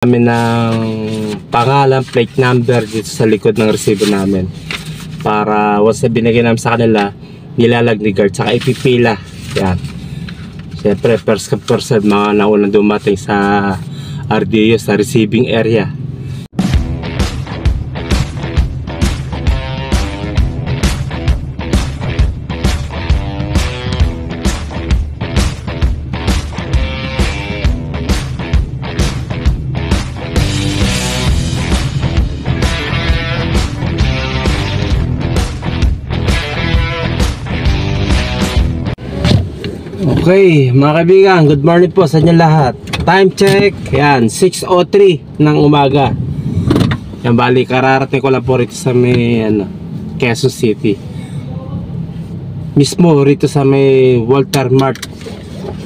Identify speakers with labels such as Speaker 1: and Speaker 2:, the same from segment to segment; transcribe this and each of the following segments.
Speaker 1: Namin ng pangalan, plate number dito sa likod ng resibo namin para once na binigyan namin sa kanila, nilalag ni guard saka ipipila. Yan, syempre first come first serve, mga naunang dumating sa RDO sa receiving area. Okay, mga kaibigan, good morning po sa inyo lahat. Time check, yan, 6:03 ng umaga. Yan, bali, kararating ko lang po rito sa may, Quezon City. Mismo, rito sa may Walter Mart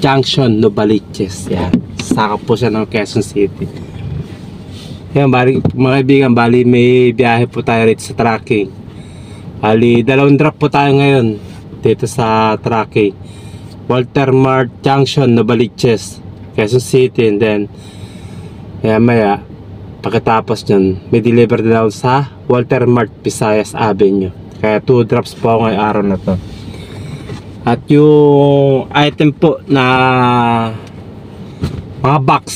Speaker 1: Junction, Novaliches. Yan, sakop po siya ng Quezon City. Yan, bali, mga kaibigan, bali, may biyahe po tayo rito sa tracking. Bali, dalawang drop po tayo ngayon dito sa tracking. Walter Mart Junction, Novaliches, Quezon City, and then maya pagkatapos nyon may deliver din ako sa Walter Mart Visayas Avenue. Kaya 2 drops po ako ngayong araw na to. At yung item po na mga box,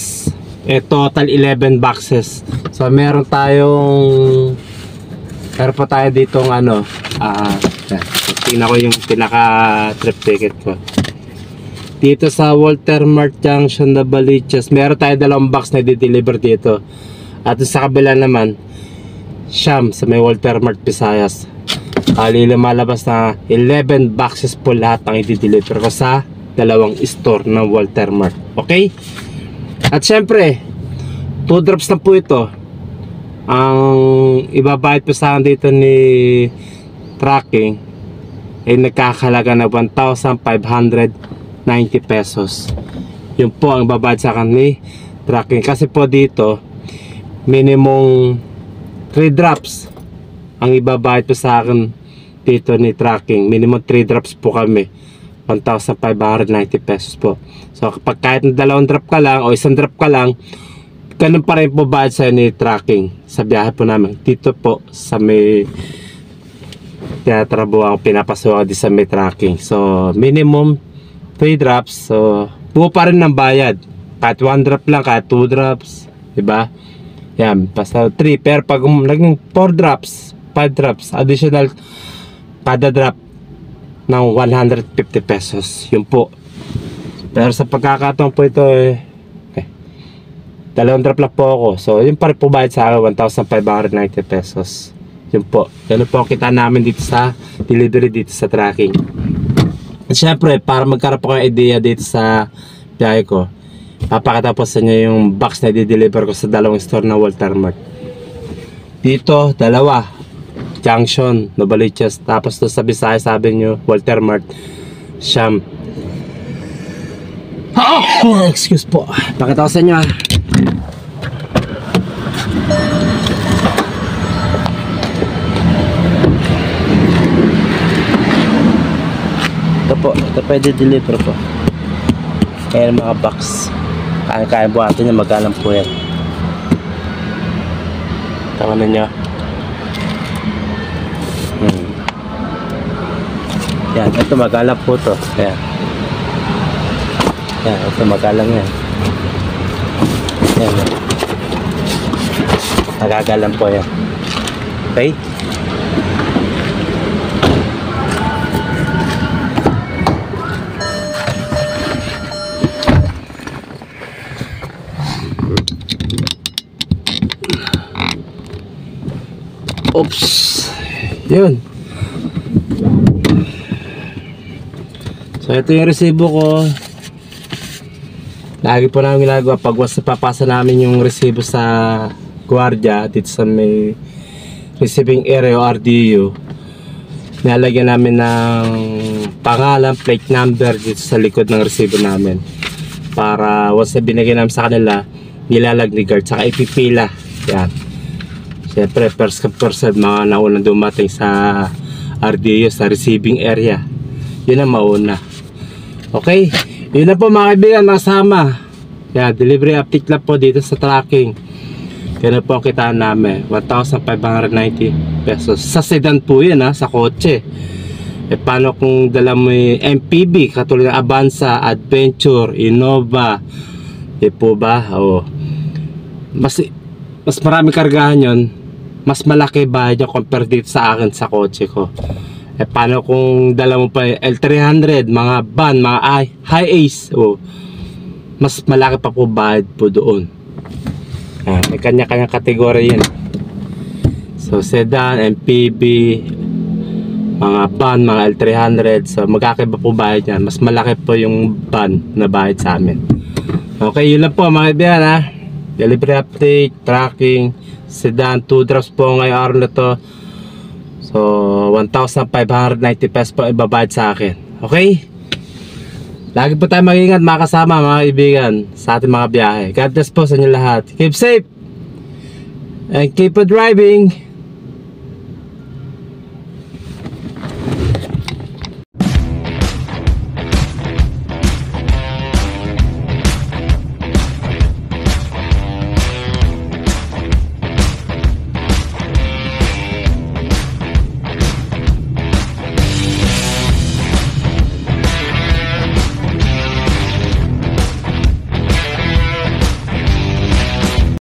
Speaker 1: total 11 boxes. So meron po tayo ditong tingnan ko yung pinaka trip ticket ko. Dito sa Walter Mart Junction, Novaliches, meron tayo 2 box na i-deliver dito. At sa kabila naman, Siyam sa may Walter Mart Visayas. Kali lumalabas na 11 boxes po lahat ang i-deliver ko sa 2 store ng Walter Mart. Okay? At syempre, 2 drops na po ito. Ang ibabayad po sa akin dito ni tracking ay nagkakalaga na 1,590 pesos. Yun po ang babayad sa akin ni tracking. Kasi po dito minimum 3 drops ang ibabayad po sa akin dito ni tracking. Minimum 3 drops po kami, 1,590 pesos po. So kapag kahit 2 drop ka lang o 1 drop ka lang, ganun pa rin po bayad sa ni tracking sa biyahe po namin dito po sa may tinatrabuhan ko, pinapasuha din sa may tracking. So minimum 3 drops, so buo pa rin ng bayad. Kahit 1 drop lang, kahit 2 drops, diba? Yan, basta 3. Pero pag naging 4 drops, 5 drops, additional kada drop ng 150 pesos. Yun po. Pero sa pagkakataon po ito, 2 drop lang po ako. So yun pa rin po bayad sa akin, 1,590 pesos. Yun po. Ganun po kita namin dito sa delivery, dito sa tracking. At syempre, para magkaroon po kayo idea dito sa biyahe ko, papakita po sa inyo yung box na i-deliver ko sa 2 store na Walter Mart. Dito, 2 Junction, Novaliches. Tapos to sa Visayas Avenue, Walter Mart, Siyam. Excuse po. Pakita ko sa inyo. Ito pwede deliver po. Kaya mga box, kaya buhatin niya, magalang po yan. Tangan ninyo. Yan, ito magalang po to. Yan, ito magalang yan. Yan, nagagalang po yan. Okay? Oops. Yun. So ito yung resibo ko. Lagi po namin ginagawa pag papasa namin yung resibo sa gwardiya dito sa may receiving area o RDO. Nilalagyan namin ng pangalan, plate number dito sa likod ng resibo namin para once na binigyan namin sa kanila, nilalag ni guard saka ipipila. Yan. Siyempre first come first serve, mga naunang dumating sa RDO sa receiving area. Yun ang mauna. Okay, yun na po mga kaibigan, nasama Yan, delivery update lang po dito sa tracking. Kaya po ang kitaan namin, 1,590 pesos. Sa sedan po yun ha, sa kotse. Paano kung dala mo yung MPV, katulad ng Avanza, Adventure, Innova, po ba? Mas marami kargahan yun, mas malaki bayad yung compare dito sa akin sa kotse ko. Paano kung dala mo pa yung L300, mga van, mga high ace, mas malaki pa po bayad po doon. May kanya-kanya kategory yan. So sedan, MPV, mga van, mga L300, so magkakaiba po bayad yan. Mas malaki po yung van na bayad sa amin. Okay, yun lang po mga kaibigan ha. Delivery update, tracking, sedan, 2 drops po ngayong araw na to. So 1,590 pesos po ibabayad sa akin. Okay? Lagi po tayo mag-ingat mga kasama, mga kaibigan, sa ating mga biyahe. God bless po sa inyo lahat. Keep safe and keep on driving.